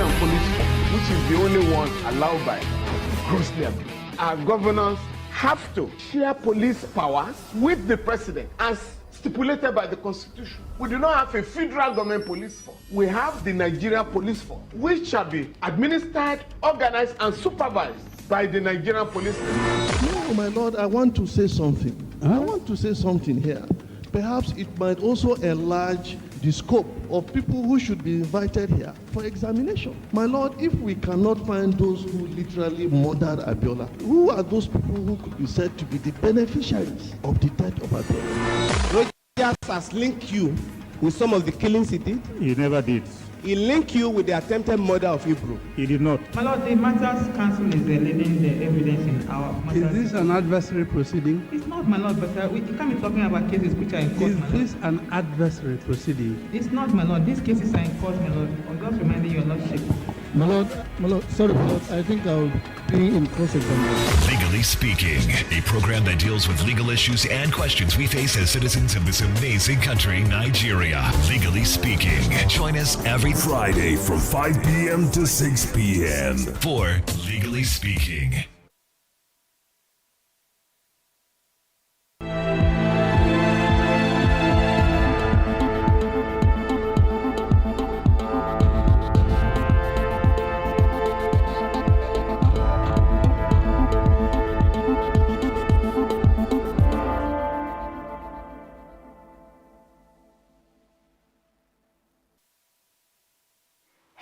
Nigerian police force, which is the only one allowed by grossly abused. Our governors have to share police powers with the president as stipulated by the Constitution. We do not have a federal government police force. We have the Nigerian police force, which shall be administered, organized, and supervised by the Nigerian police force. No, my lord, I want to say something. I want to say something here. Perhaps it might also enlarge the scope of people who should be invited here for examination. My lord, if we cannot find those who literally murdered Abiola, who are those people who could be said to be the beneficiaries of the death of Abiola? Rogers has linked you with some of the killings he did. He never did. He linked you with the attempted murder of Hebrew. He did not. My lord, the Matters Council is leading the evidence in our matters. Is this an adversary proceeding? It's not, my lord, but we can't be talking about cases which are in court, Is this an adversary proceeding? It's not, my lord. These cases are in court, my lord. I'm just reminding your lordship. My lord, sorry, my lord, I think I'll be in cross-examination. Legally Speaking, a program that deals with legal issues and questions we face as citizens of this amazing country, Nigeria. Legally Speaking. Join us every Friday from 5 p.m. to 6 p.m. for Legally Speaking.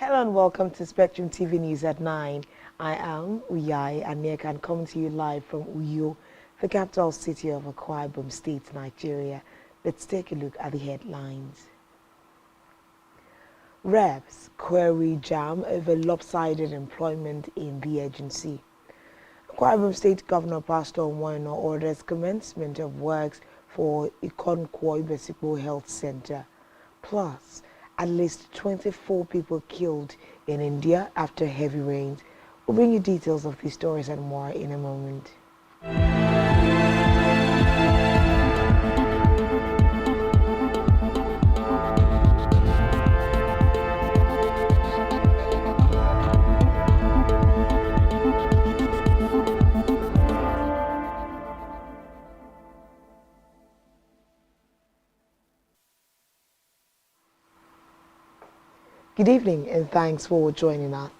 Hello and welcome to Spectrum TV News at 9. I am Uyai Anyeka and coming to you live from Uyo, the capital city of Akwa Ibom State, Nigeria. Let's take a look at the headlines. Reps query jam over lopsided employment in the agency. Akwa Ibom State Governor Pastor Nwano orders commencement of works for Ikonkwo Ibesikpo Health Center. Plus, at least 24 people killed in India after heavy rains. We'll bring you details of these stories and more in a moment. Good evening and thanks for joining us.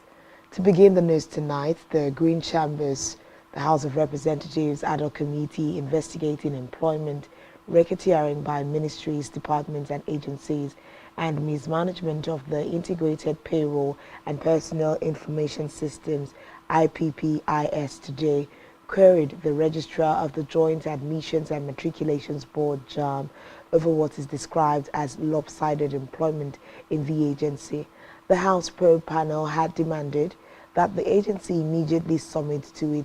To begin the news tonight, the Green Chambers, the House of Representatives Ad hoc Committee investigating employment, racketeering by ministries, departments and agencies, and mismanagement of the Integrated Payroll and Personnel Information Systems IPPIS today queried the Registrar of the Joint Admissions and Matriculations Board JAM over what is described as lopsided employment in the agency. The House probe panel had demanded that the agency immediately submit to it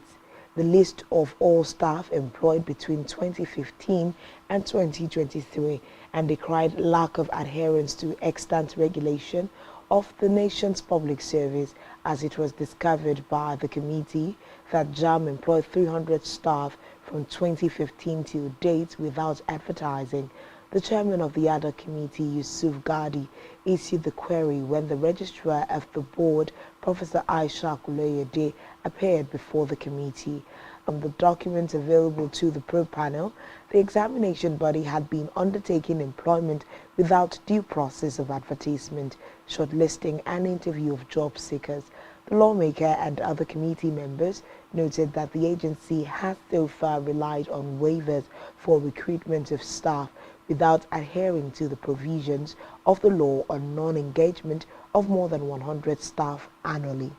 the list of all staff employed between 2015 and 2023 and decried lack of adherence to extant regulation of the nation's public service, as it was discovered by the committee that JAM employed 300 staff from 2015 to date without advertising. The chairman of the ad hoc committee, Yusuf Gadi, issued the query when the registrar of the board, Professor Aisha Kuloyede, appeared before the committee. From the documents available to the probe panel, the examination body had been undertaking employment without due process of advertisement, shortlisting and interview of job seekers. The lawmaker and other committee members noted that the agency has so far relied on waivers for recruitment of staff without adhering to the provisions of the law on non-engagement of more than 100 staff annually.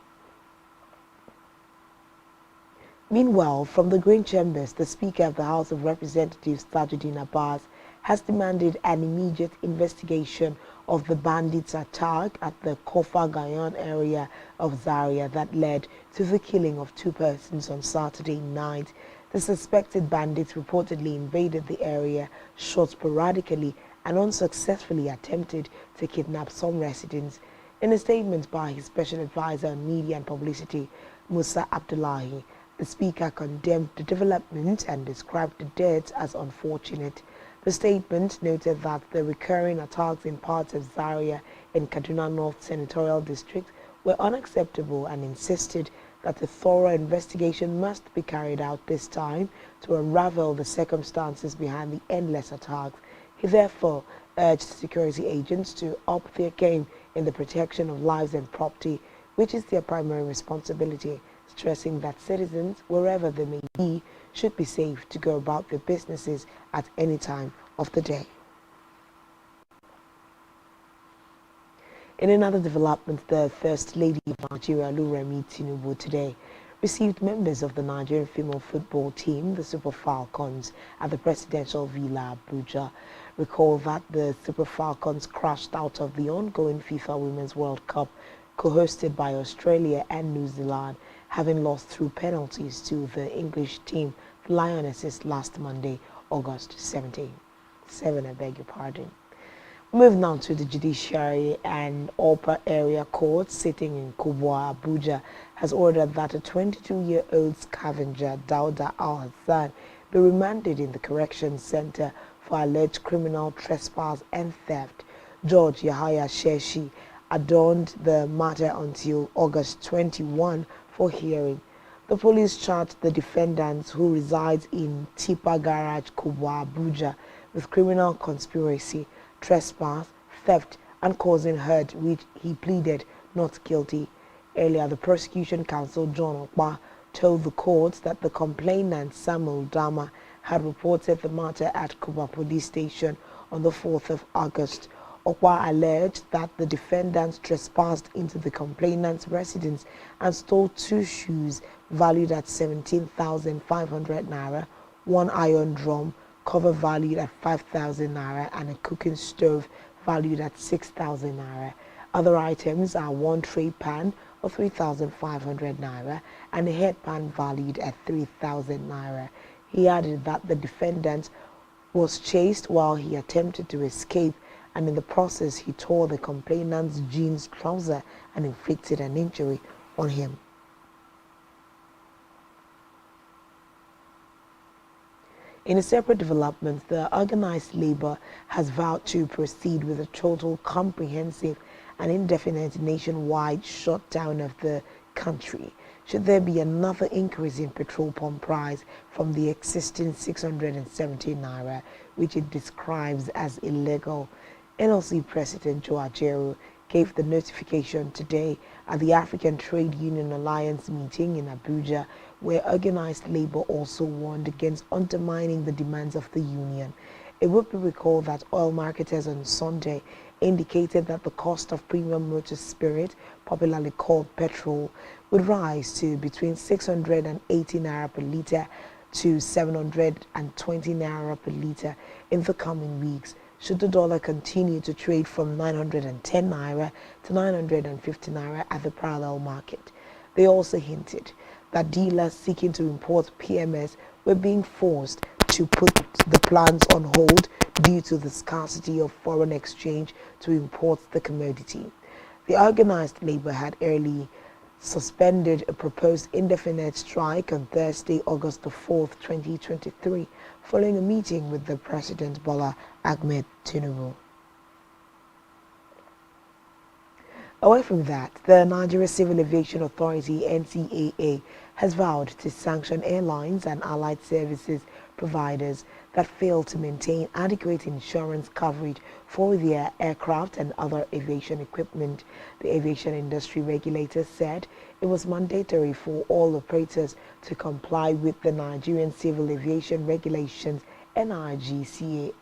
Meanwhile, from the Green Chambers, the Speaker of the House of Representatives, Tajuddin Abbas, has demanded an immediate investigation of the bandits' attack at the Kofa Gayan area of Zaria that led to the killing of 2 persons on Saturday night. The suspected bandits reportedly invaded the area, shot sporadically and unsuccessfully attempted to kidnap some residents. In a statement by his Special Advisor on Media and Publicity, Musa Abdullahi, the Speaker condemned the development and described the deaths as unfortunate. The statement noted that the recurring attacks in parts of Zaria in Kaduna North Senatorial District were unacceptable and insisted that a thorough investigation must be carried out this time to unravel the circumstances behind the endless attacks. He therefore urged security agents to up their game in the protection of lives and property, which is their primary responsibility, stressing that citizens, wherever they may be, should be safe to go about their businesses at any time of the day. In another development, the First Lady of Nigeria, Oluremi Tinubu, today received members of the Nigerian female football team, the Super Falcons, at the Presidential Villa, Abuja. Recall that the Super Falcons crashed out of the ongoing FIFA Women's World Cup, co-hosted by Australia and New Zealand, having lost through penalties to the English team, the Lionesses, last Monday, August 7. Moving on to the judiciary, and Upper Area Court sitting in Kubwa, Abuja, has ordered that a 22-year-old scavenger, Dauda Al-Hassan, be remanded in the Correction Center for alleged criminal trespass and theft. Judge Yahaya Sheshi adjourned the matter until August 21 for hearing. The police charged the defendant, who resides in Tipa Garage, Kubwa, Abuja, with criminal conspiracy, trespass, theft, and causing hurt, which he pleaded not guilty. Earlier, the prosecution counsel, John Okpa, told the court that the complainant, Samuel Dama, had reported the matter at Kuba Police Station on the 4th of August. Okpa alleged that the defendant trespassed into the complainant's residence and stole 2 shoes valued at 17,500 naira, 1 iron drum, cover valued at 5,000 naira, and a cooking stove valued at 6,000 naira. Other items are 1 tray pan of 3,500 naira and a head pan valued at 3,000 naira. He added that the defendant was chased while he attempted to escape, and in the process he tore the complainant's jeans trouser and inflicted an injury on him. In a separate development, the organized labor has vowed to proceed with a total, comprehensive and indefinite nationwide shutdown of the country should there be another increase in petrol pump price from the existing 670 naira, which it describes as illegal. NLC President Joe Ajaero gave the notification today at the African Trade Union Alliance meeting in Abuja, where organized labor also warned against undermining the demands of the union. It would be recalled that oil marketers on Sunday indicated that the cost of premium motor spirit, popularly called petrol, would rise to between 680 naira per litre to 720 naira per litre in the coming weeks, should the dollar continue to trade from 910 naira to 950 naira at the parallel market. They also hinted that dealers seeking to import PMS were being forced to put the plans on hold due to the scarcity of foreign exchange to import the commodity. The organized labor had early suspended a proposed indefinite strike on Thursday, August the 4th, 2023, following a meeting with the President Bola Ahmed Tinubu. Away from that, the Nigeria Civil Aviation Authority, NCAA, has vowed to sanction airlines and allied services providers that fail to maintain adequate insurance coverage for their aircraft and other aviation equipment. The aviation industry regulator said it was mandatory for all operators to comply with the Nigerian Civil Aviation Regulations NIGCARS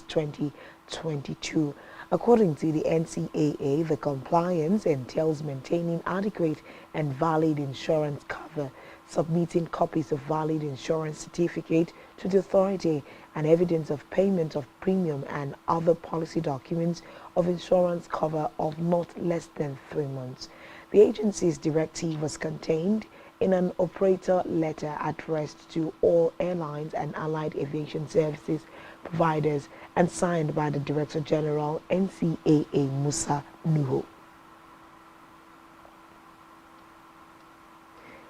2022. According to the NCAA, the compliance entails maintaining adequate and valid insurance cover, submitting copies of valid insurance certificate to the authority, and evidence of payment of premium and other policy documents of insurance cover of not less than 3 months. The agency's directive was contained in an operator letter addressed to all airlines and allied aviation services providers and signed by the Director General, NCAA, Musa Nuhu.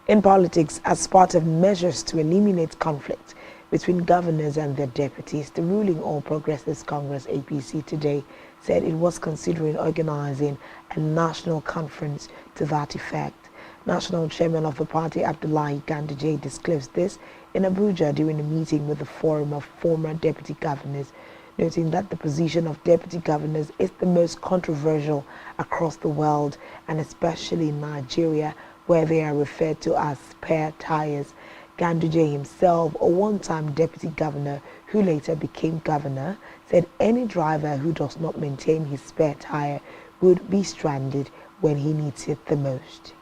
In politics, as part of measures to eliminate conflict between governors and their deputies. The ruling All Progressives Congress APC today said it was considering organizing a national conference to that effect. National Chairman of the party, Abdullahi Ganduje, disclosed this in Abuja during a meeting with the Forum of Former Deputy Governors, noting that the position of deputy governors is the most controversial across the world, and especially in Nigeria, where they are referred to as spare tires. Ganduje himself, a one-time deputy governor who later became governor, said any driver who does not maintain his spare tire would be stranded when he needs it the most.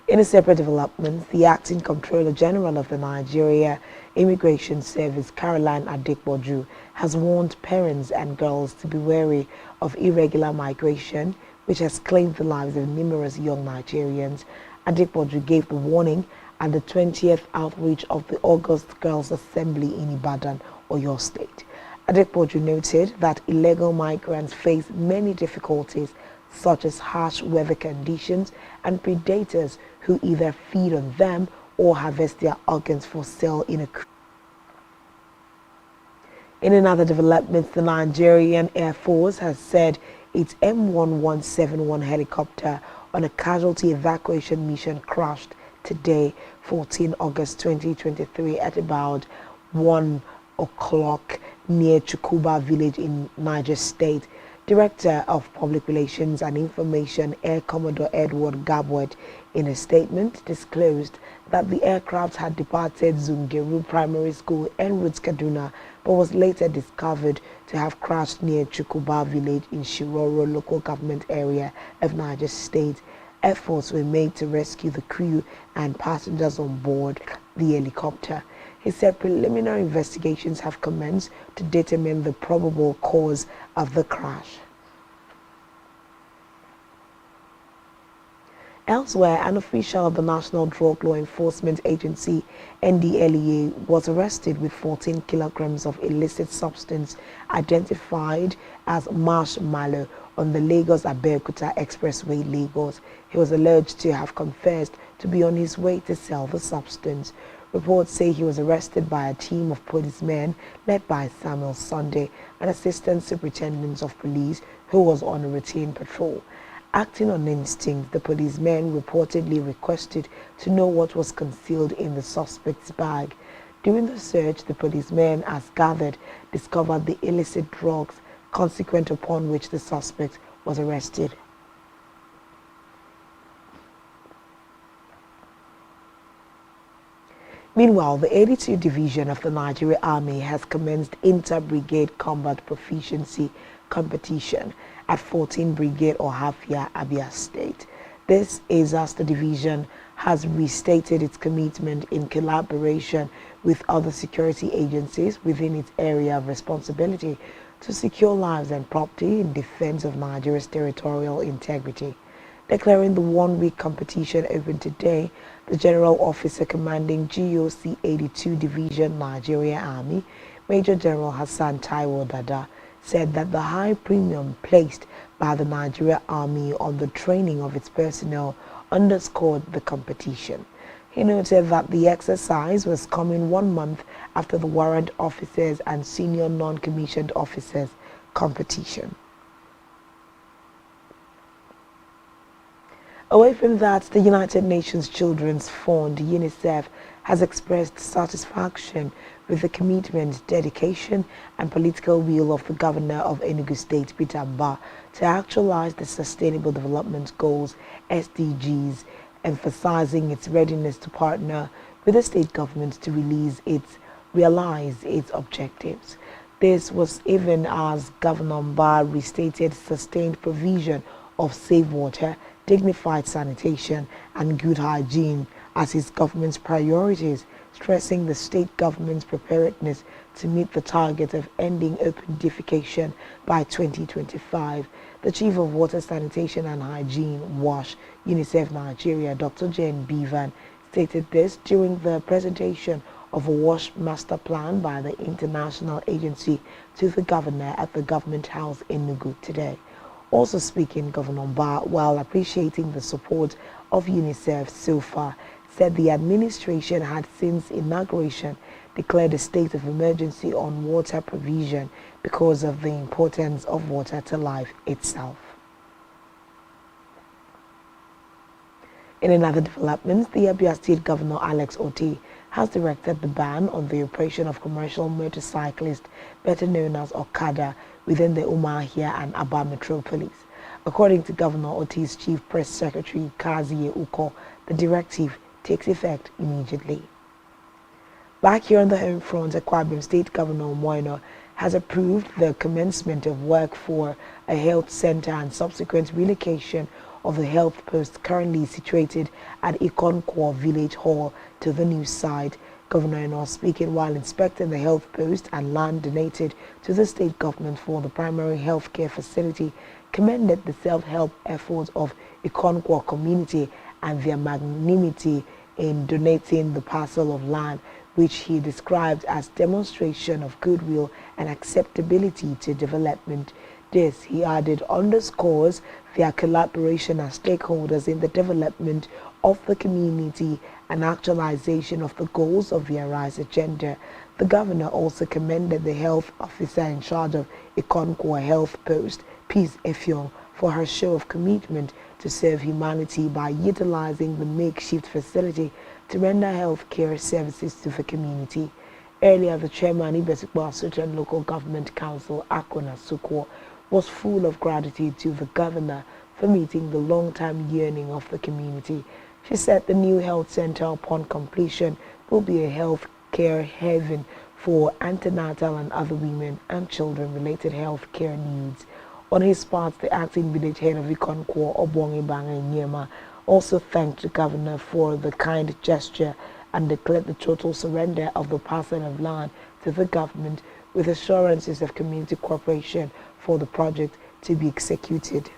In a separate development, the Acting Comptroller General of the Nigeria Immigration Service, Caroline Adekboju, has warned parents and girls to be wary of irregular migration, which has claimed the lives of numerous young Nigerians. Adekboju gave the warning at the 20th outreach of the August Girls Assembly in Ibadan, Oyo State. Adekboju noted that illegal migrants face many difficulties, such as harsh weather conditions and predators who either feed on them or harvest their organs for sale in a cruise. In another development, the Nigerian Air Force has said its M1171 helicopter on a casualty evacuation mission crashed today, 14 August 2023, at about 1 o'clock near Chukuba village in Niger State. Director of Public Relations and Information, Air Commodore Edward Gabwet, in a statement disclosed that the aircraft had departed Zungeru Primary School en route Kaduna, but was later discovered to have crashed near Chukuba village in Shiroro local government area of Niger State. Efforts were made to rescue the crew and passengers on board the helicopter. He said preliminary investigations have commenced to determine the probable cause of the crash. Elsewhere, an official of the National Drug Law Enforcement Agency, NDLEA, was arrested with 14 kilograms of illicit substance identified as marshmallow on the Lagos-Abeokuta Expressway, Lagos. He was alleged to have confessed to be on his way to sell the substance. Reports say he was arrested by a team of policemen led by Samuel Sunday, an assistant superintendent of police who was on a routine patrol. Acting on instinct, the policemen reportedly requested to know what was concealed in the suspect's bag. During the search, the policemen, as gathered, discovered the illicit drugs, consequent upon which the suspect was arrested. Meanwhile, the 82 Division of the Nigeria Army has commenced inter-brigade combat proficiency competition at 14 Brigade or Hafia, Abia State. This is as the division has restated its commitment in collaboration with other security agencies within its area of responsibility to secure lives and property in defense of Nigeria's territorial integrity. Declaring the one-week competition open today, the General Officer Commanding GOC 82 Division Nigeria Army, Major General Hassan Taiwo Dada, said that the high premium placed by the Nigeria Army on the training of its personnel underscored the competition. He noted that the exercise was coming 1 month after the warrant officers and senior non-commissioned officers competition. Away from that, the United Nations Children's Fund, UNICEF, has expressed satisfaction with the commitment, dedication and political will of the Governor of Enugu State, Peter Mbah, to actualize the Sustainable Development Goals, SDGs, emphasizing its readiness to partner with the state government to realize its objectives. This was even as Governor Mbah restated sustained provision of safe water, dignified sanitation and good hygiene as his government's priorities, stressing the state government's preparedness to meet the target of ending open defecation by 2025. The Chief of Water, Sanitation and Hygiene, WASH, UNICEF Nigeria, Dr. Jane Bevan, stated this during the presentation of a WASH master plan by the international agency to the governor at the Government House in Enugu today. Also speaking, Governor Mbah, while appreciating the support of UNICEF so far, said the administration had since inauguration declared a state of emergency on water provision because of the importance of water to life itself. In another development, the Abia State Governor Alex Otti has directed the ban on the operation of commercial motorcyclists, better known as Okada, within the Umuahia and Aba metropolis. According to Governor Otti's Chief Press Secretary Kazie Uko, the directive takes effect immediately. Back here on the home front, Akwa Ibom State Governor Moino has approved the commencement of work for a health center and subsequent relocation of the health post currently situated at Ikonkwo Village Hall to the new site. Governor Eno, speaking while inspecting the health post and land donated to the state government for the primary health care facility, commended the self-help efforts of Ikonkwo community and their magnanimity in donating the parcel of land, which he described as demonstration of goodwill and acceptability to development. This, he added, underscores their collaboration as stakeholders in the development of the community and actualization of the goals of the Arise agenda. The governor also commended the health officer in charge of Ikonkwo Health Post, Peace Effiong, for her show of commitment to serve humanity by utilizing the makeshift facility to render health care services to the community. Earlier, the chairman of Ibesikwa Sultan Local Government Council, Akona Sukwo, was full of gratitude to the governor for meeting the long-time yearning of the community. She said the new health center, upon completion, will be a health care haven for antenatal and other women and children-related health care needs. On his part, the acting village head of Ikonkwo, Obongi Banga Nyema, also thanked the governor for the kind gesture and declared the total surrender of the parcel of land to the government with assurances of community cooperation for the project to be executed.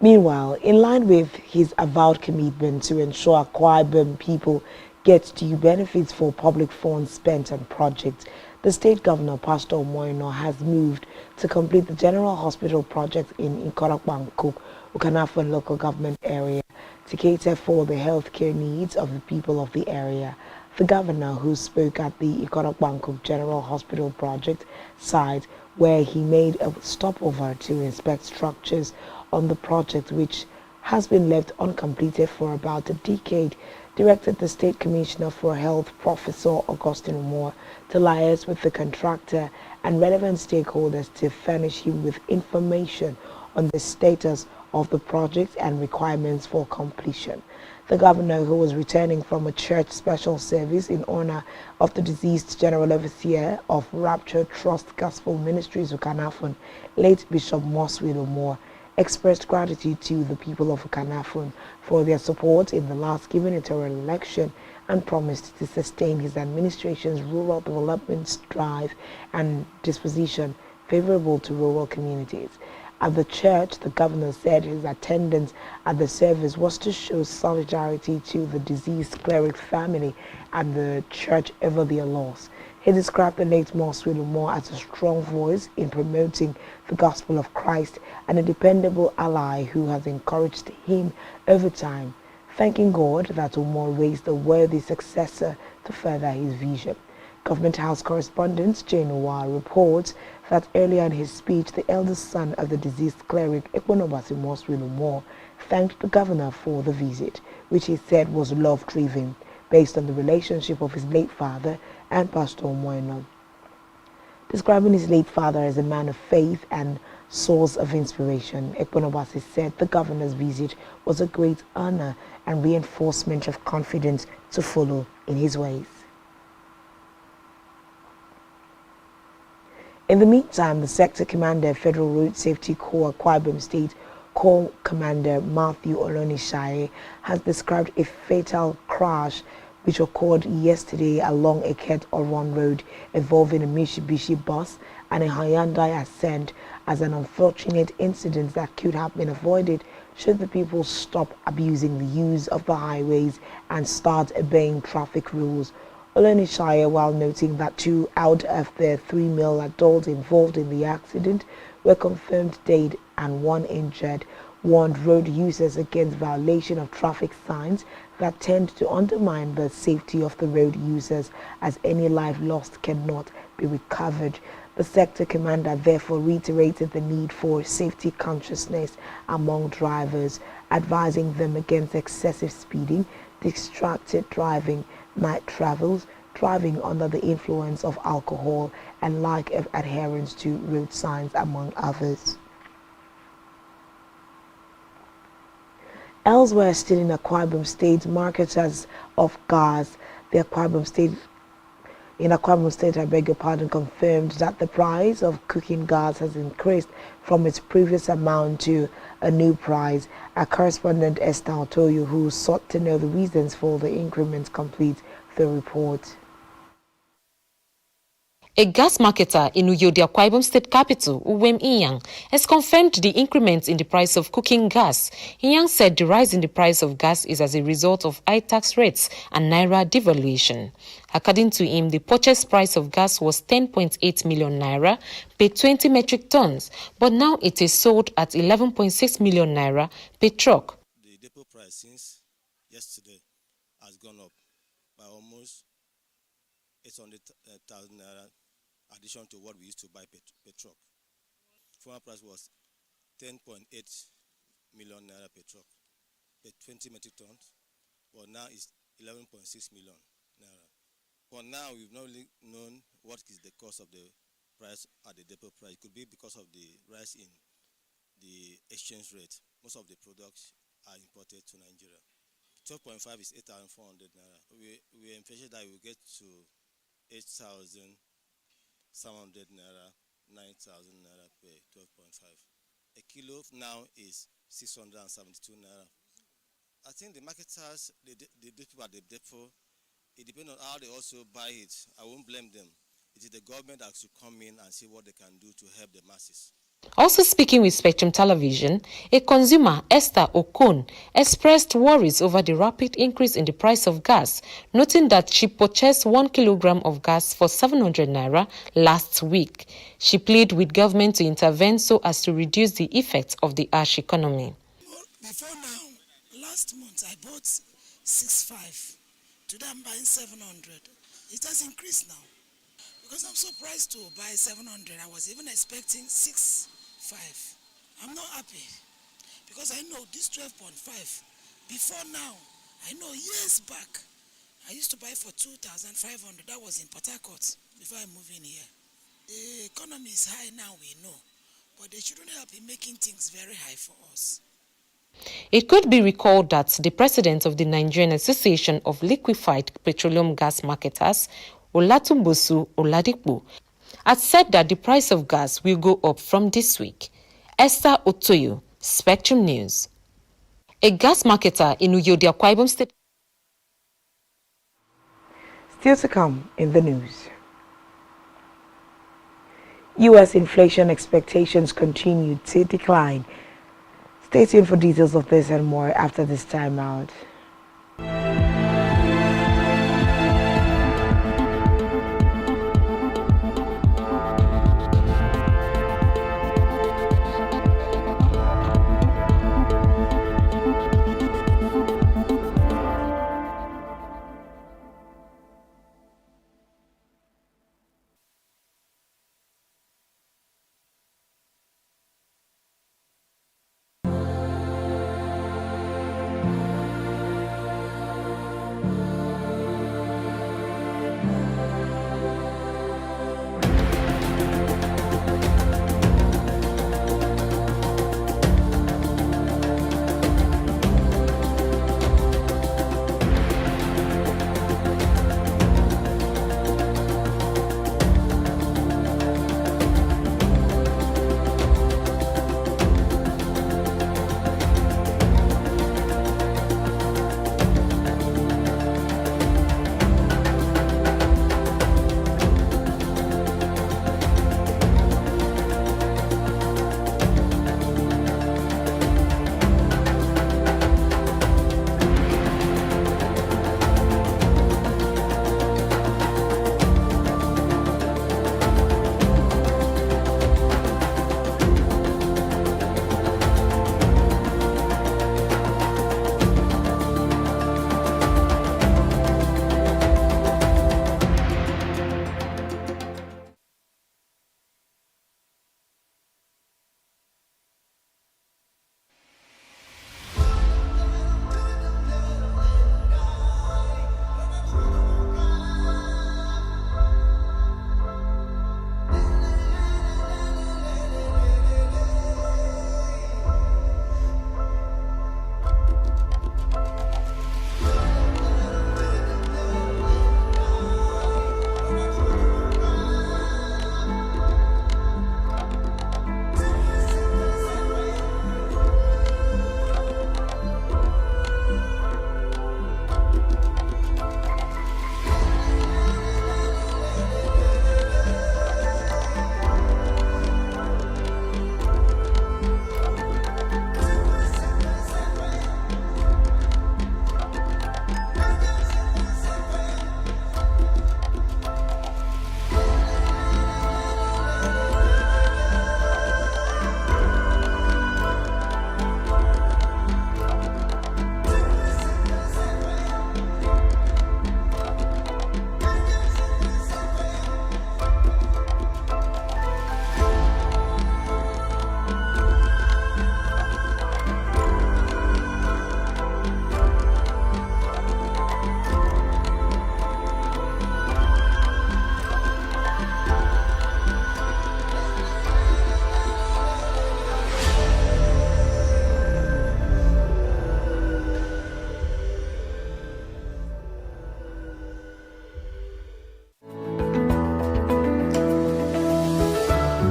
Meanwhile, in line with his avowed commitment to ensure Akwa Ibom people get due benefits for public funds spent on projects, the state governor, Pastor Moino, has moved to complete the general hospital project in Ikorakwankuk, Ukanafon local government area, to cater for the healthcare needs of the people of the area. The governor, who spoke at the Ikorakwankuk General Hospital project site, where he made a stopover to inspect structures on the project, which has been left uncompleted for about a decade, directed the State Commissioner for Health, Professor Augustine Moore, to liaise with the contractor and relevant stakeholders to furnish him with information on the status of the project and requirements for completion. The governor, who was returning from a church special service in honor of the deceased General Overseer of Rapture Trust Gospel Ministries Ukanafon, late Bishop Moswilo Moore, expressed gratitude to the people of Ukanafon for their support in the last gubernatorial election and promised to sustain his administration's rural development drive and disposition favorable to rural communities. At the church, the governor said his attendance at the service was to show solidarity to the deceased cleric family and the church over their loss. He described the late Moswilo Moore as a strong voice in promoting the gospel of Christ and a dependable ally who has encouraged him over time, thanking God that Umar raised a worthy successor to further his vision. Government House correspondent Jane Owa reports that earlier in his speech, the eldest son of the deceased cleric, Ekponobasi Moswilumo, thanked the governor for the visit, which he said was love-driven, based on the relationship of his late father and Pastor Omoeno. Describing his late father as a man of faith and source of inspiration, Ekponobasi said the governor's visit was a great honor and reinforcement of confidence to follow in his ways. In the meantime, the sector commander of Federal Road Safety Corps, Akwa Ibom State Corps Commander Matthew Olonishaye, has described a fatal crash which occurred yesterday along Eket Oron Road involving a Mitsubishi bus and a Hyundai Ascent as an unfortunate incident that could have been avoided should the people stop abusing the use of the highways and start obeying traffic rules. Olonishaye, while noting that 2 out of the 3 male adults involved in the accident were confirmed dead and 1 injured, warned road users against violation of traffic signs that tend to undermine the safety of the road users, as any life lost cannot be recovered. The sector commander therefore reiterated the need for safety consciousness among drivers, advising them against excessive speeding, distracted driving, night travels, driving under the influence of alcohol, and lack of adherence to road signs, among others. Elsewhere, still in Akwa Ibom State, marketers of gas, in Akwa Ibom State, I beg your pardon, confirmed that the price of cooking gas has increased from its previous amount to a new price. Our correspondent Esther Otoyo, who sought to know the reasons for the increment, completes the report. A gas marketer in Uyo, the Akwa Ibom State capital, Uwem Inyang, has confirmed the increment in the price of cooking gas. Inyang said the rise in the price of gas is as a result of high tax rates and naira devaluation. According to him, the purchase price of gas was 10.8 million naira per 20 metric tons, but now it is sold at 11.6 million naira per truck. The depot price since yesterday has gone up by almost 800,000 naira. Addition to what we used to buy per truck. Former price was 10.8 million naira per truck, per 20 metric tons, but now it's 11.6 million naira. For now, we've not really known what is the cost of the price at the depot price. It could be because of the rise in the exchange rate. Most of the products are imported to Nigeria. 12.5 is 8,400 naira. We envision that we will get to 8,700 naira, 9,000 naira per 12.5. A kilo now is 672 naira. I think the marketers, the people at the depot, it depends on how they also buy it. I won't blame them. It is the government that should come in and see what they can do to help the masses. Also speaking with Spectrum Television, a consumer, Esther Okon, expressed worries over the rapid increase in the price of gas, noting that she purchased 1 kilogram of gas for 700 naira last week. She pleaded with government to intervene so as to reduce the effects of the harsh economy. Before now, last month I bought 6.5. Today I'm buying 700. It has increased now. Because I'm surprised to buy 700. I was even expecting 6.5. I'm not happy. Because I know this 12.5, before now, I know years back, I used to buy for 2,500. That was in Port Harcourt before I moved in here. The economy is high now, we know. But they shouldn't help in making things very high for us. It could be recalled that the president of the Nigerian Association of Liquefied Petroleum Gas Marketers, Olatunbosu Oladipo, had said that the price of gas will go up from this week. Esther Otoyo, Spectrum News. A gas marketer in Uyo, the Akwa Ibom State. Still to come in the news. U.S. inflation expectations continue to decline. Stay tuned for details of this and more after this time out.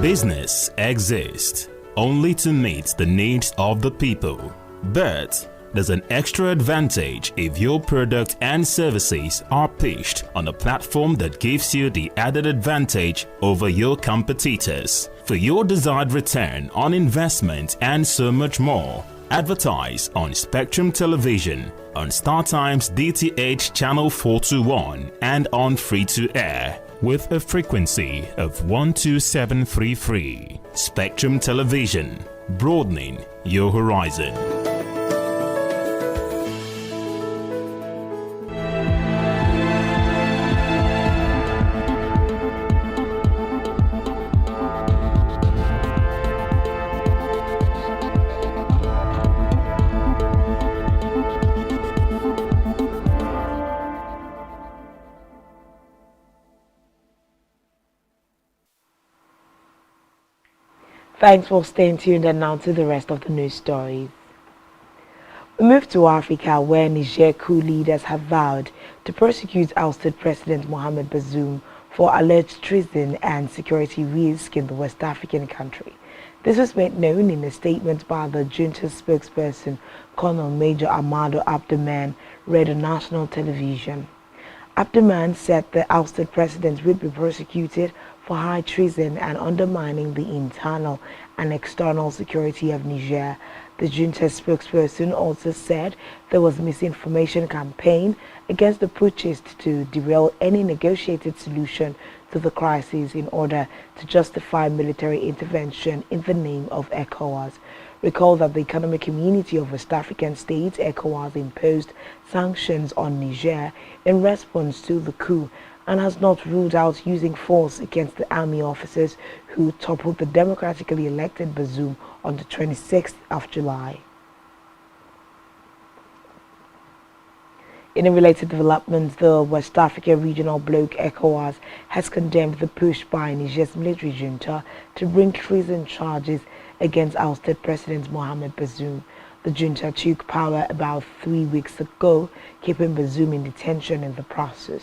Business exists only to meet the needs of the people, but there's an extra advantage if your product and services are pitched on a platform that gives you the added advantage over your competitors. For your desired return on investment and so much more, advertise on Spectrum Television, on StarTime's DTH Channel 421 and on free-to-air with a frequency of 12733. Spectrum Television, broadening your horizon. Thanks for staying tuned, and now to the rest of the news stories. We move to Africa, where Niger coup leaders have vowed to prosecute ousted President Mohamed Bazoum for alleged treason and security risk in the West African country. This was made known in a statement by the junta spokesperson, Colonel Major Amadou Abdourahmane, read on national television. Abdourahmane said the ousted president would be prosecuted for high treason and undermining the internal and external security of Niger. The junta spokesperson also said there was misinformation campaign against the putschist to derail any negotiated solution to the crisis in order to justify military intervention in the name of ECOWAS. Recall that the Economic Community of West African States, ECOWAS, imposed sanctions on Niger in response to the coup and has not ruled out using force against the army officers who toppled the democratically elected Bazoum on the 26th of July. In a related development, the West Africa Regional Bloc ECOWAS has condemned the push by Niger's military junta to bring treason charges against ousted President Mohamed Bazoum. The junta took power about 3 weeks ago, keeping Bazoum in detention in the process.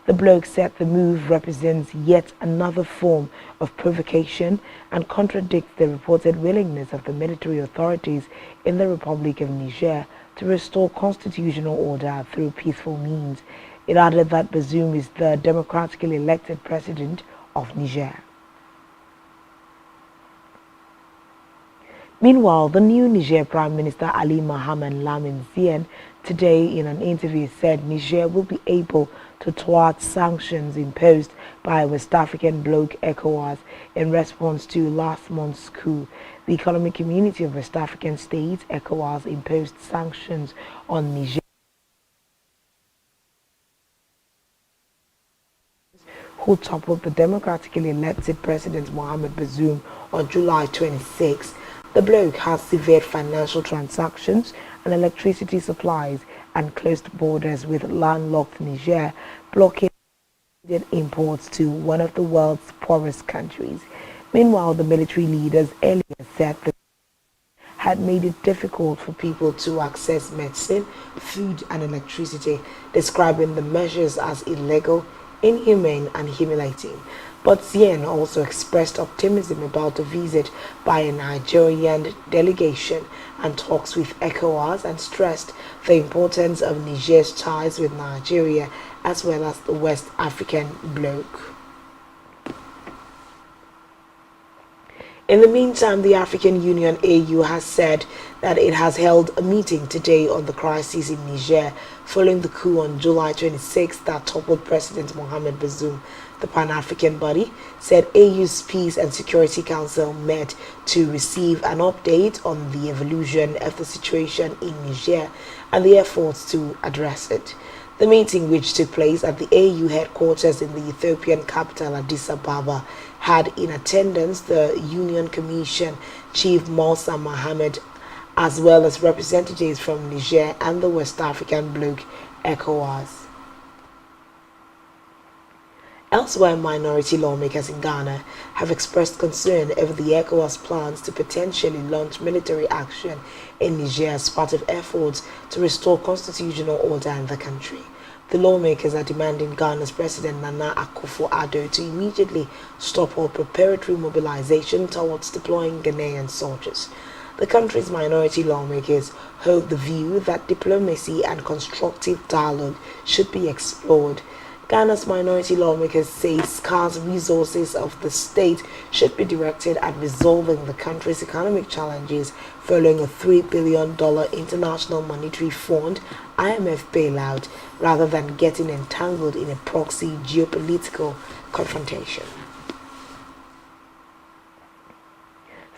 The bloc said the move represents yet another form of provocation and contradicts the reported willingness of the military authorities in the Republic of Niger to restore constitutional order through peaceful means. It added that Bazoum is the democratically elected president of Niger. Meanwhile, the new Niger Prime Minister Ali Mohamed Lamine Zine today in an interview said Niger will be able to thwart sanctions imposed by West African bloc ECOWAS in response to last month's coup. The Economic Community of West African States, ECOWAS, imposed sanctions on Niger, who toppled the democratically elected President Mohamed Bazoum on July 26. The bloc has severed financial transactions and electricity supplies and closed borders with landlocked Niger, blocking imports to one of the world's poorest countries. Meanwhile, the military leaders earlier said that had made it difficult for people to access medicine, food and electricity, describing the measures as illegal, inhumane and humiliating. But Zine also expressed optimism about the visit by a Nigerian delegation and talks with ECOWAS, and stressed the importance of Niger's ties with Nigeria as well as the West African bloc. In the meantime, the African Union AU has said that it has held a meeting today on the crisis in Niger following the coup on July 26 that toppled President Mohamed Bazoum. The Pan-African body said AU's Peace and Security Council met to receive an update on the evolution of the situation in Niger and the efforts to address it. The meeting, which took place at the AU headquarters in the Ethiopian capital Addis Ababa, had in attendance the Union Commission Chief Musa Mohammed, as well as representatives from Niger and the West African bloc ECOWAS. Elsewhere, minority lawmakers in Ghana have expressed concern over the ECOWAS plans to potentially launch military action in Niger as part of efforts to restore constitutional order in the country. The lawmakers are demanding Ghana's President Nana Akufo-Addo to immediately stop all preparatory mobilization towards deploying Ghanaian soldiers. The country's minority lawmakers hold the view that diplomacy and constructive dialogue should be explored. Ghana's minority lawmakers say scarce resources of the state should be directed at resolving the country's economic challenges following a $3 billion International Monetary Fund (IMF) bailout rather than getting entangled in a proxy geopolitical confrontation.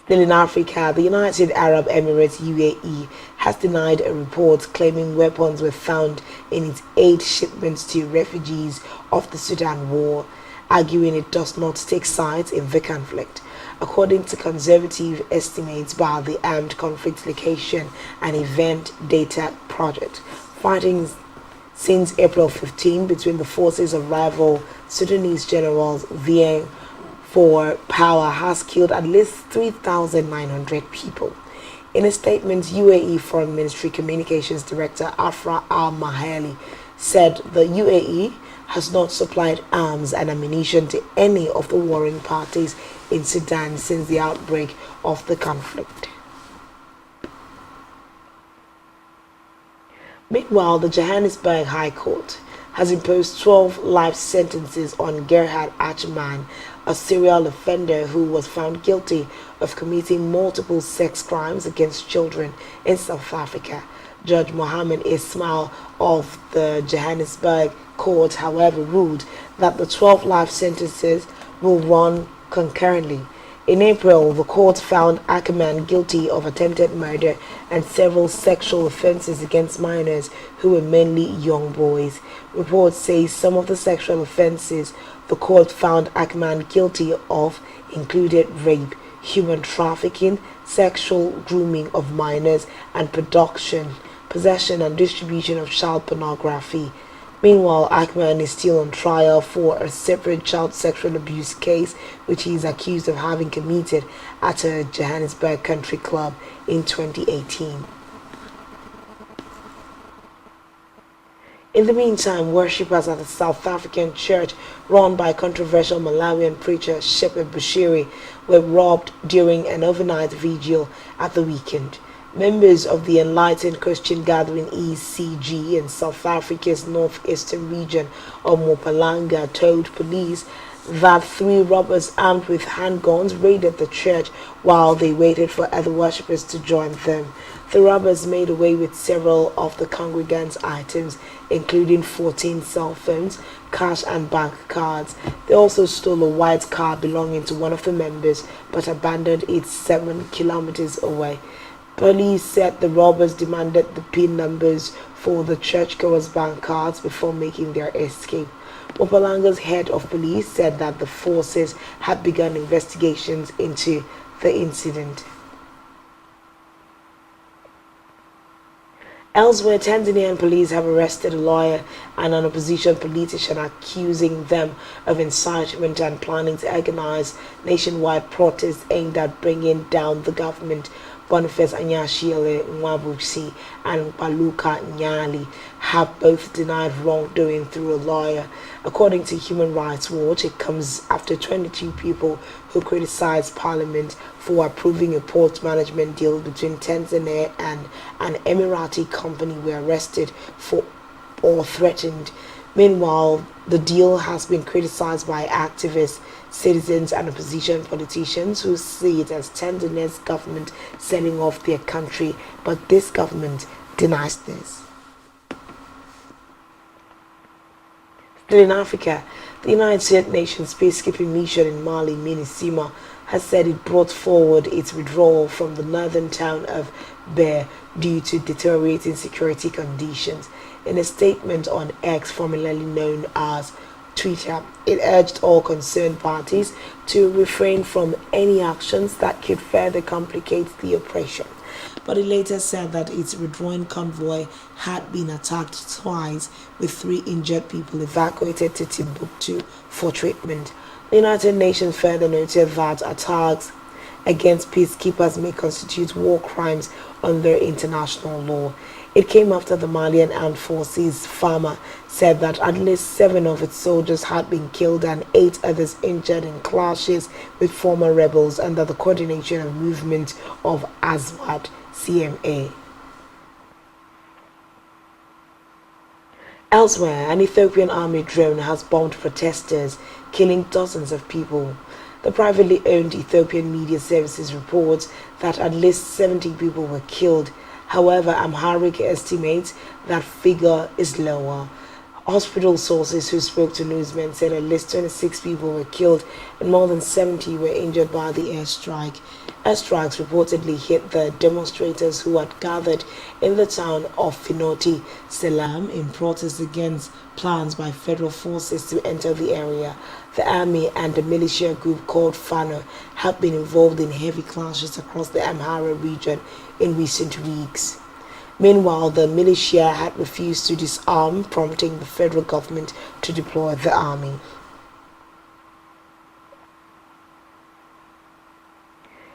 Still in Africa, the United Arab Emirates UAE has denied a report claiming weapons were found in its aid shipments to refugees of the Sudan war, arguing it does not take sides in the conflict. According to conservative estimates by the Armed Conflict Location and Event Data Project, fighting since April 15 between the forces of rival Sudanese generals vying for power has killed at least 3,900 people. In a statement, UAE Foreign Ministry Communications Director Afra Al-Mahali said the UAE has not supplied arms and ammunition to any of the warring parties in Sudan since the outbreak of the conflict. Meanwhile, the Johannesburg High Court has imposed 12 life sentences on Gerhard Achman, a serial offender who was found guilty of committing multiple sex crimes against children in South Africa. Judge Mohammed Ismail of the Johannesburg court, however, ruled that the 12 life sentences will run concurrently. In April, the court found Ackerman guilty of attempted murder and several sexual offenses against minors who were mainly young boys. Reports say some of the sexual offenses the court found Ackerman guilty of included rape, human trafficking, sexual grooming of minors, and possession and distribution of child pornography. Meanwhile, Ackerman is still on trial for a separate child sexual abuse case, which he is accused of having committed at a Johannesburg country club in 2018. In the meantime, worshippers at the South African church run by controversial Malawian preacher Shepherd Bushiri were robbed during an overnight vigil at the weekend. Members of the Enlightened Christian Gathering ECG in South Africa's northeastern region of Mpumalanga told police that 3 robbers armed with handguns raided the church while they waited for other worshippers to join them. The robbers made away with several of the congregants' items, including 14 cell phones, cash and bank cards. They also stole a white car belonging to one of the members but abandoned it 7 kilometers away. Police said the robbers demanded the PIN numbers for the churchgoers' bank cards before making their escape. Mpumalanga's head of police said that the forces had begun investigations into the incident. Elsewhere, Tanzanian police have arrested a lawyer and an opposition politician, accusing them of incitement and planning to organize nationwide protests aimed at bringing down the government. Boniface Anyashiele Nwabusi and Paluka Nyali have both denied wrongdoing through a lawyer. According to Human Rights Watch, it comes after 22 people who criticized Parliament for approving a port management deal between Tanzania and an Emirati company were arrested for or threatened. Meanwhile, the deal has been criticized by activists, citizens and opposition politicians who see it as Tanzania's government selling off their country, but this government denies this. Still in Africa, the United Nations peacekeeping mission in Mali, MINUSMA, has said it brought forward its withdrawal from the northern town of Bear due to deteriorating security conditions. In a statement on X, formerly known as Twitter, it urged all concerned parties to refrain from any actions that could further complicate the operation. But it later said that its withdrawing convoy had been attacked twice, with 3 injured people evacuated to Timbuktu for treatment. The United Nations further noted that attacks against peacekeepers may constitute war crimes under international law. It came after the Malian Armed Forces FAMA said that at least 7 of its soldiers had been killed and 8 others injured in clashes with former rebels under the coordination of movement of Azwad CMA. Elsewhere, an Ethiopian army drone has bombed protesters, killing dozens of people. The privately owned Ethiopian Media Services reports that at least 70 people were killed. However, Amharic estimates that figure is lower. Hospital sources who spoke to newsmen said at least 26 people were killed and more than 70 were injured by the airstrike. Airstrikes reportedly hit the demonstrators who had gathered in the town of Finoti Selam in protest against plans by federal forces to enter the area. The army and the militia group called Fano have been involved in heavy clashes across the Amhara region in recent weeks. Meanwhile, the militia had refused to disarm, prompting the federal government to deploy the army.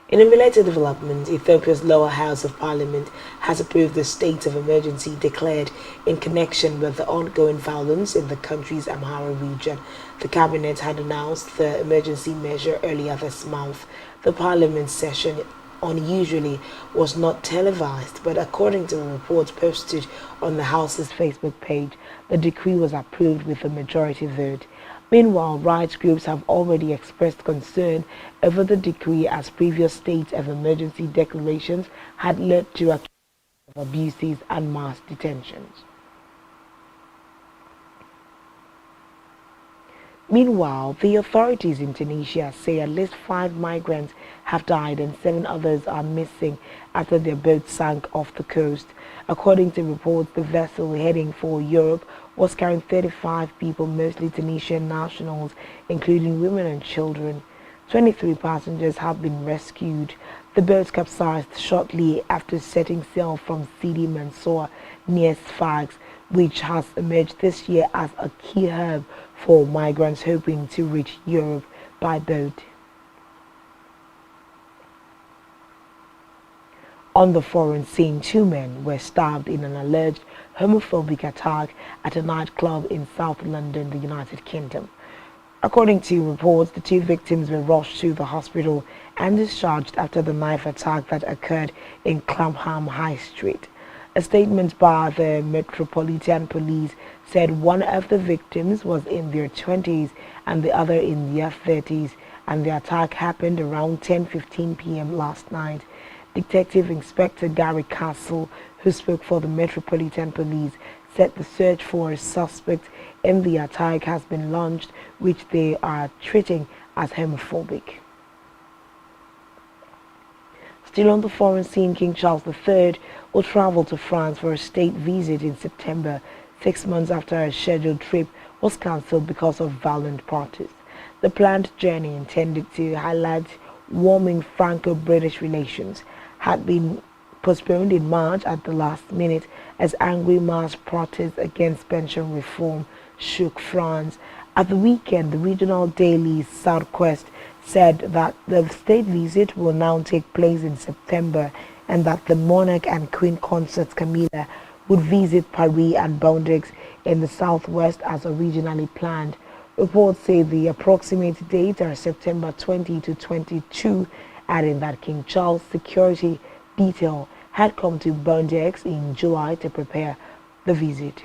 In a related development, Ethiopia's lower house of parliament has approved the state of emergency declared in connection with the ongoing violence in the country's Amhara region. The cabinet had announced the emergency measure earlier this month. The parliament session unusually was not televised, but according to the report posted on the House's Facebook page, the decree was approved with a majority vote. Meanwhile, rights groups have already expressed concern over the decree as previous state of emergency declarations had led to a case of abuses and mass detentions. Meanwhile, the authorities in Tunisia say at least 5 migrants have died and 7 others are missing after their boat sank off the coast. According to reports, the vessel heading for Europe was carrying 35 people, mostly Tunisian nationals, including women and children. 23 passengers have been rescued. The boat capsized shortly after setting sail from Sidi Mansour near Sfax, which has emerged this year as a key hub for migrants hoping to reach Europe by boat. On the foreign scene, 2 men were stabbed in an alleged homophobic attack at a nightclub in South London, the United Kingdom. According to reports, the 2 victims were rushed to the hospital and discharged after the knife attack that occurred in Clapham High Street. A statement by the Metropolitan Police said one of the victims was in their 20s and the other in their 30s, and the attack happened around 10:15 p.m. last night. Detective Inspector Gary Castle, who spoke for the Metropolitan Police, said the search for a suspect in the attack has been launched, which they are treating as homophobic. Still on the foreign scene, King Charles III will travel to France for a state visit in September, 6 months after a scheduled trip was cancelled because of violent protests. The planned journey, intended to highlight warming Franco-British relations, had been postponed in March at the last minute as angry mass protests against pension reform shook France. At the weekend, the regional daily Southwest said that the state visit will now take place in September and that the monarch and queen consort Camilla would visit Paris and Bordeaux in the southwest as originally planned. Reports say the approximate dates are September 20 to 22, adding that King Charles' security detail had come to Bordeaux in July to prepare the visit.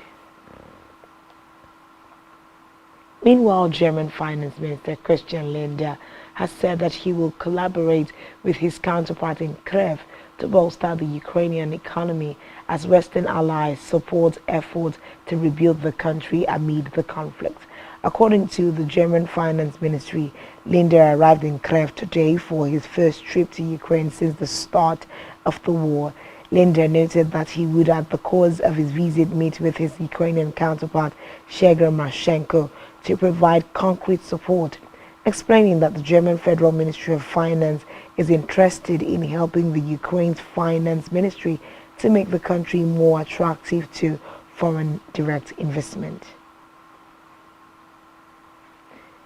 Meanwhile, German Finance Minister Christian Lindner has said that he will collaborate with his counterpart in Kiev to bolster the Ukrainian economy as Western allies support efforts to rebuild the country amid the conflict. According to the German Finance Ministry, Lindner arrived in Kiev today for his first trip to Ukraine since the start of the war. Lindner noted that he would, at the course of his visit, meet with his Ukrainian counterpart, Sergei Marchenko, to provide concrete support, explaining that the German Federal Ministry of Finance is interested in helping the Ukraine's finance ministry to make the country more attractive to foreign direct investment.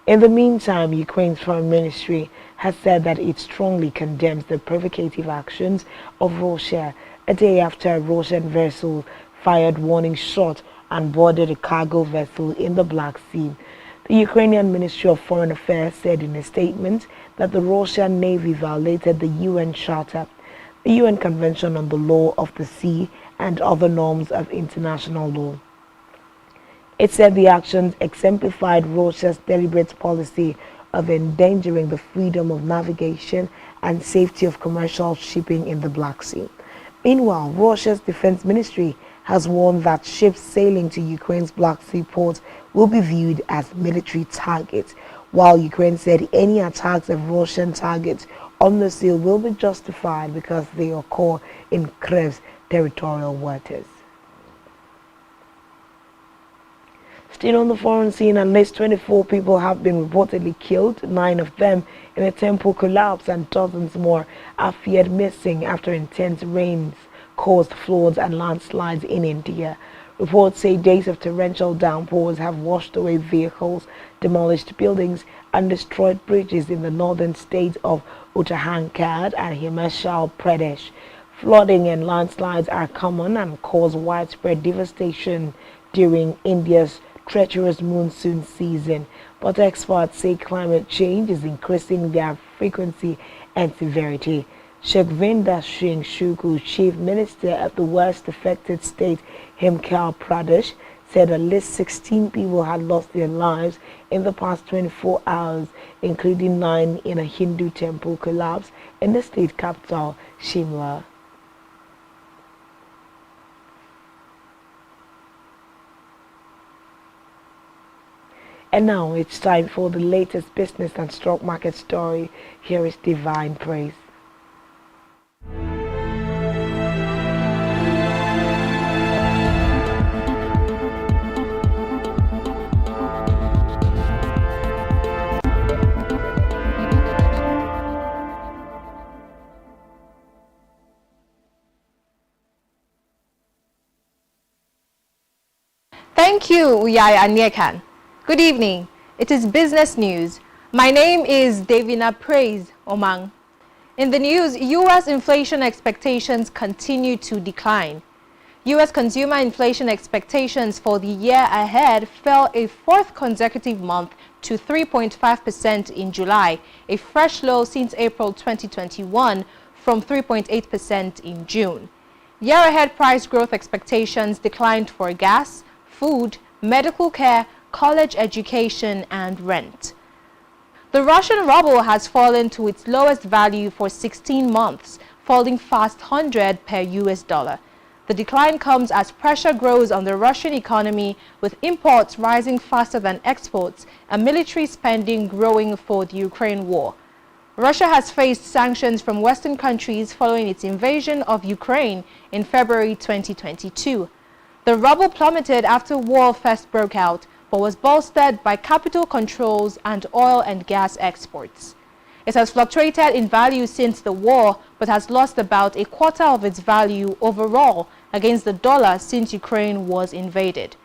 In the meantime, Ukraine's foreign ministry has said that it strongly condemns the provocative actions of Russia a day after a Russian vessel fired warning shots and boarded a cargo vessel in the Black Sea. The Ukrainian Ministry of Foreign Affairs said in a statement that the Russian Navy violated the UN Charter, the UN Convention on the Law of the Sea, and other norms of international law. It said the actions exemplified Russia's deliberate policy of endangering the freedom of navigation and safety of commercial shipping in the Black Sea. Meanwhile, Russia's defense ministry has warned that ships sailing to Ukraine's Black Sea ports will be viewed as military targets, while Ukraine said any attacks of Russian targets on the sea will be justified because they occur in Krym's territorial waters. Still on the foreign scene, at least 24 people have been reportedly killed, 9 of them in a temple collapse, and dozens more are feared missing after intense rains caused floods and landslides in India. Reports say days of torrential downpours have washed away vehicles, demolished buildings, and destroyed bridges in the northern states of Uttarakhand and Himachal Pradesh. Flooding and landslides are common and cause widespread devastation during India's treacherous monsoon season, but experts say climate change is increasing their frequency and severity. Shakvinder Singh Shuku, Chief Minister of the worst affected state Himachal Pradesh, said at least 16 people had lost their lives in the past 24 hours, including 9 in a Hindu temple collapse in the state capital, Shimla. And now it's time for the latest business and stock market story. Here is Divine Praise. Thank you, Uyai Anyekan. Good evening. It is business news. My name is Davina Praise Omang. In the news, U.S. inflation expectations continue to decline. U.S. consumer inflation expectations for the year ahead fell a fourth consecutive month to 3.5% in July, a fresh low since April 2021 from 3.8% in June. Year-ahead price growth expectations declined for gas, food, medical care, college education, and rent. The Russian ruble has fallen to its lowest value for 16 months, falling fast 100 per US dollar. The decline comes as pressure grows on the Russian economy, with imports rising faster than exports and military spending growing for the Ukraine war. Russia has faced sanctions from Western countries following its invasion of Ukraine in February 2022. The ruble plummeted after war first broke out, but was bolstered by capital controls and oil and gas exports. It has fluctuated in value since the war, but has lost about a quarter of its value overall against the dollar since Ukraine was invaded.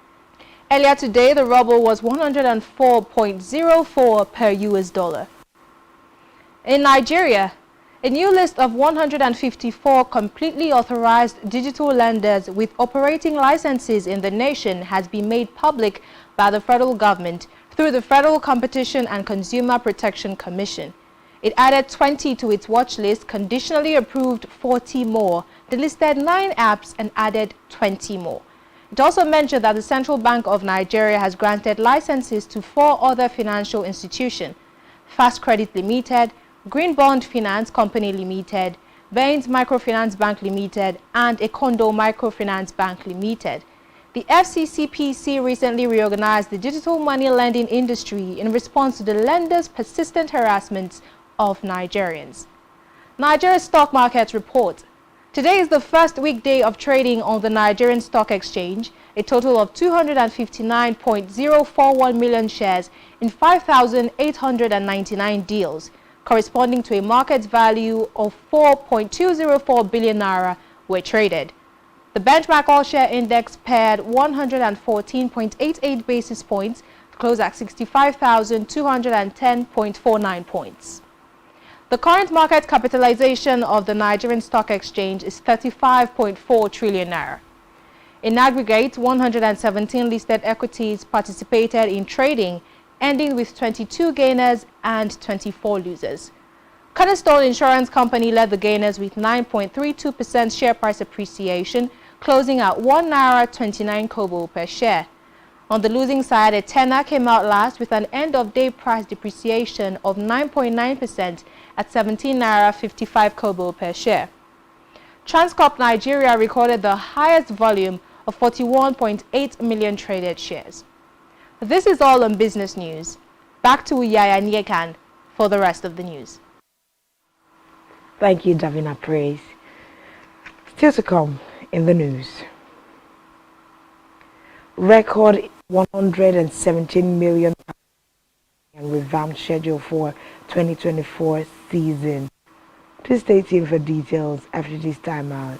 Earlier today, the ruble was 104.04 per US dollar. In Nigeria, a new list of 154 completely authorized digital lenders with operating licenses in the nation has been made public by the federal government through the Federal Competition and Consumer Protection Commission. It added 20 to its watch list, conditionally approved 40 more, delisted 9 apps and added 20 more. It also mentioned that the Central Bank of Nigeria has granted licenses to 4 other financial institutions: Fast Credit Limited, Green Bond Finance Company Limited, Bains Microfinance Bank Limited, and Ekondo Microfinance Bank Limited. The FCCPC recently reorganized the digital money lending industry in response to the lenders' persistent harassment of Nigerians. Nigeria Stock Market Report. Today is the first weekday of trading on the Nigerian Stock Exchange. A total of 259.041 million shares in 5,899 deals, corresponding to a market value of 4.204 billion naira, were traded. The benchmark all-share index paired 114.88 basis points, close at 65,210.49 points. The current market capitalization of the Nigerian Stock Exchange is 35.4 trillion naira. In aggregate, 117 listed equities participated in trading, ending with 22 gainers and 24 losers. Cornerstone Insurance Company led the gainers with 9.32% share price appreciation, closing at 1 naira 29 kobo per share. On the losing side, Etena came out last with an end-of-day price depreciation of 9.9% at 17 naira 55 kobo per share. Transcorp Nigeria recorded the highest volume of 41.8 million traded shares. This is all on business news. Back to Uyaya Nyekan for the rest of the news. Thank you, Davina Praise. Still to come in the news. Record 117 million and revamped schedule for 2024 season. Please stay tuned for details after this time out.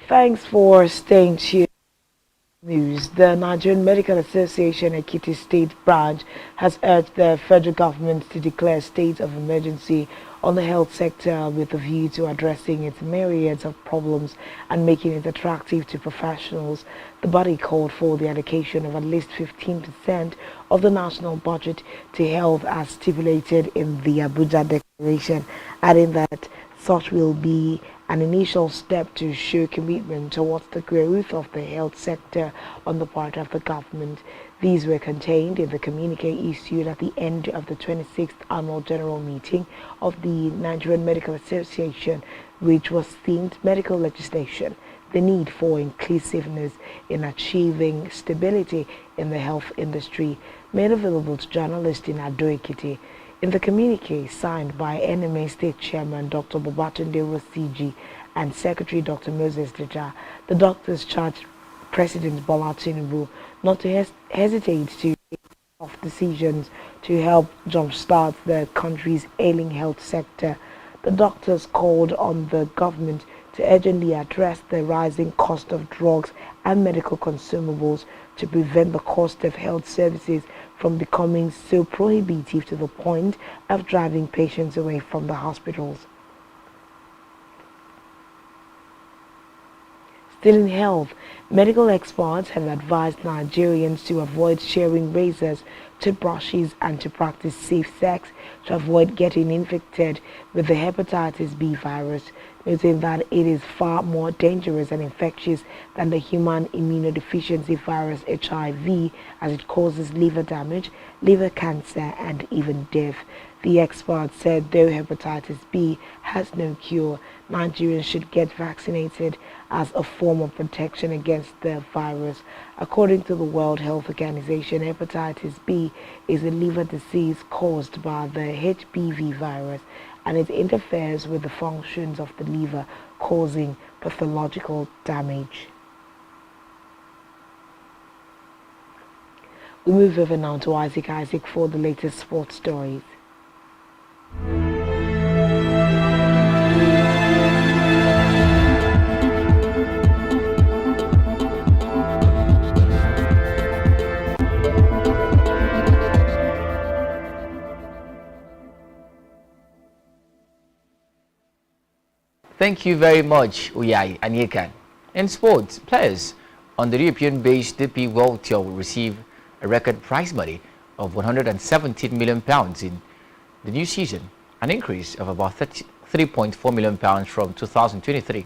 Thanks for staying tuned. News. The Nigerian Medical Association Ekiti State Branch has urged the federal government to declare a state of emergency on the health sector with a view to addressing its myriads of problems and making it attractive to professionals. The body called for the allocation of at least 15% of the national budget to health as stipulated in the Abuja Declaration, adding that such will be an initial step to show commitment towards the growth of the health sector on the part of the government. These were contained in the communique issued at the end of the 26th Annual General Meeting of the Nigerian Medical Association, which was themed Medical Legislation, the need for inclusiveness in achieving stability in the health industry, made available to journalists in Ado Ekiti. In the communique signed by NMA State Chairman Dr. Babatunde CG and Secretary Dr. Moses Deja, the doctors charged President Bola Tinubu not to hesitate to take tough decisions to help jumpstart the country's ailing health sector. The doctors called on the government to urgently address the rising cost of drugs and medical consumables to prevent the cost of health services from becoming so prohibitive to the point of driving patients away from the hospitals. Still in health, medical experts have advised Nigerians to avoid sharing razors, toothbrushes and to practice safe sex to avoid getting infected with the hepatitis B virus, noting that it is far more dangerous and infectious than the human immunodeficiency virus HIV, as it causes liver damage, liver cancer and even death. The experts said though hepatitis B has no cure, Nigerians should get vaccinated as a form of protection against the virus. According to the World Health Organization, hepatitis B is a liver disease caused by the HBV virus, and it interferes with the functions of the liver, causing pathological damage. We move over now to Isaac for the latest sports stories. Thank you very much, Uyai Anyekan. In sports, players on the European-based DP World Tour will receive a record prize money of £117 million in the new season, an increase of about £3.4 million from 2023.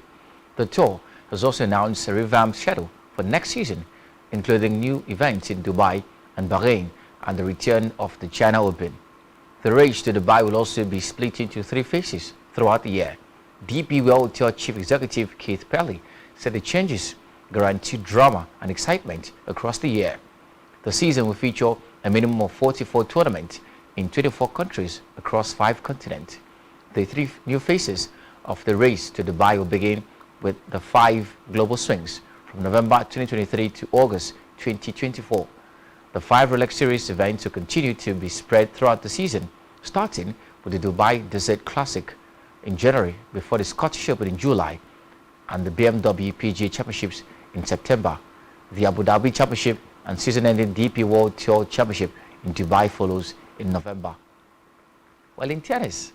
The tour has also announced a revamped schedule for next season, including new events in Dubai and Bahrain and the return of the China Open. The race to Dubai will also be split into 3 phases throughout the year. DP World Tour Chief Executive Keith Pelly said the changes guarantee drama and excitement across the year. The season will feature a minimum of 44 tournaments in 24 countries across 5 continents. The 3 new phases of the race to Dubai will begin with the 5 global swings from November 2023 to August 2024. The 5 Rolex Series events will continue to be spread throughout the season, starting with the Dubai Desert Classic in January before the Scottish Open in July and the BMW PGA Championships in September. The Abu Dhabi Championship and season-ending DP World Tour Championship in Dubai follows in November. Well, in tennis,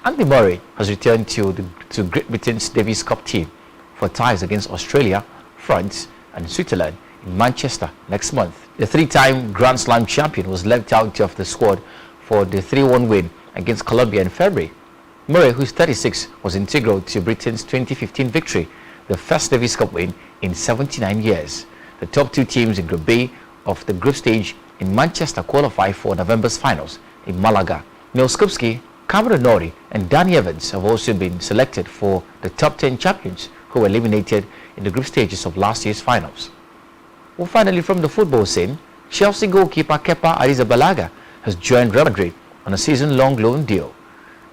Andy Murray has returned to Great Britain's Davis Cup team for ties against Australia, France and Switzerland in Manchester next month. The 3-time Grand Slam champion was left out of the squad for the 3-1 win against Colombia in February. Murray, who's 36, was integral to Britain's 2015 victory, the first Davis Cup win in 79 years. The top 2 teams in Group B of the group stage in Manchester qualify for November's finals in Malaga. Neil Skupski, Cameron Norrie and Danny Evans have also been selected for the top 10 champions who were eliminated in the group stages of last year's finals. Well, finally, from the football scene, Chelsea goalkeeper Kepa Arrizabalaga has joined Real Madrid on a season-long loan deal.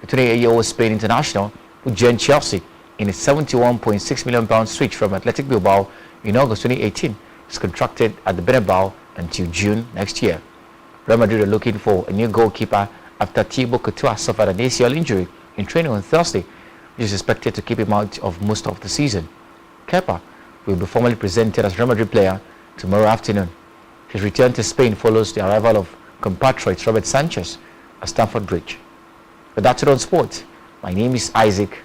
The 28-year-old Spain international, who joined Chelsea in a £71.6 million switch from Athletic Bilbao in August 2018, is contracted at the Bernabeu until June next year. Real Madrid are looking for a new goalkeeper after Thibaut Courtois suffered an ACL injury in training on Thursday, which is expected to keep him out of most of the season. Kepa will be formally presented as Real Madrid player tomorrow afternoon. His return to Spain follows the arrival of compatriot Robert Sanchez at Stamford Bridge. With that on sport, my name is Isaac.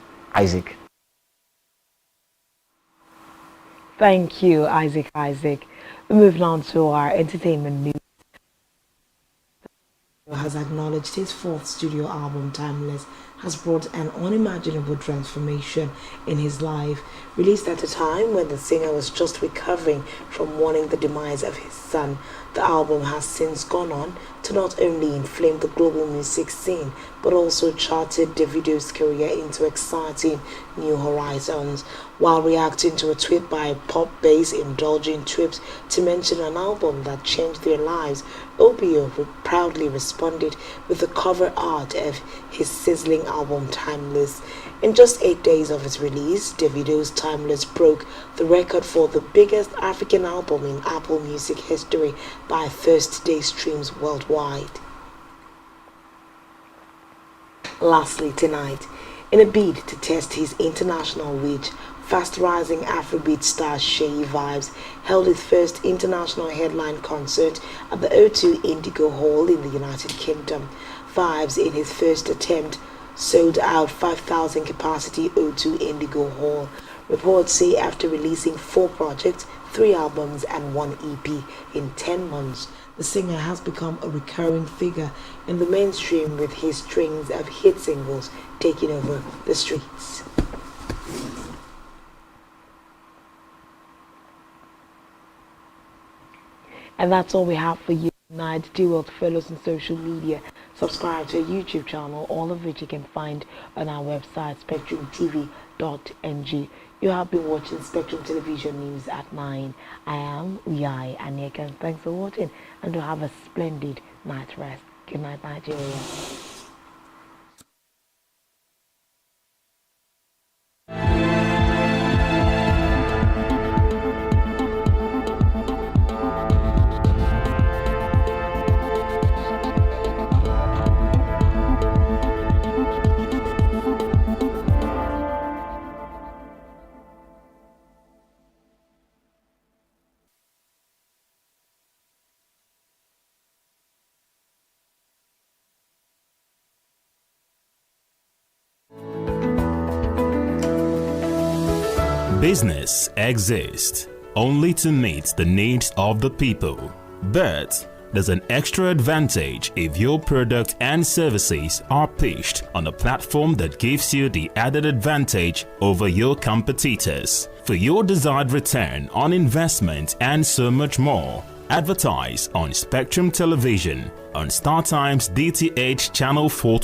Thank you, Isaac. We move on to our entertainment news. Has acknowledged his 4th studio album, Timeless, has brought an unimaginable transformation in his life. Released at a time when the singer was just recovering from mourning the demise of his son, the album has since gone on to not only inflame the global music scene, but also charted Davido's career into exciting new horizons. While reacting to a tweet by Pop Bass indulging trips to mention an album that changed their lives, OBO proudly responded with the cover art of his sizzling album Timeless. In just 8 days of its release, Davido's Timeless broke the record for the biggest African album in Apple Music history by first-day streams worldwide. Lastly tonight, in a bid to test his international reach, fast-rising Afrobeat star Sheyi Vibes held his first international headline concert at the O2 Indigo Hall in the United Kingdom. Vibes, in his first attempt, sold out 5,000 capacity O2 Indigo Hall. Reports say after releasing 4 projects, 3 albums and 1 EP in 10 months, the singer has become a recurring figure in the mainstream with his strings of hit singles taking over the streets. And that's all we have for you tonight. Do well to follow us on social media. Subscribe to our YouTube channel, all of which you can find on our website, spectrumtv.ng. You have been watching Spectrum Television News at 9. I am Uyai Anyeka. Thanks for watching and do have a splendid night rest. Good night, Nigeria. Business exists only to meet the needs of the people. But there's an extra advantage if your product and services are pitched on a platform that gives you the added advantage over your competitors. For your desired return on investment and so much more, advertise on Spectrum Television on StarTimes DTH Channel 421.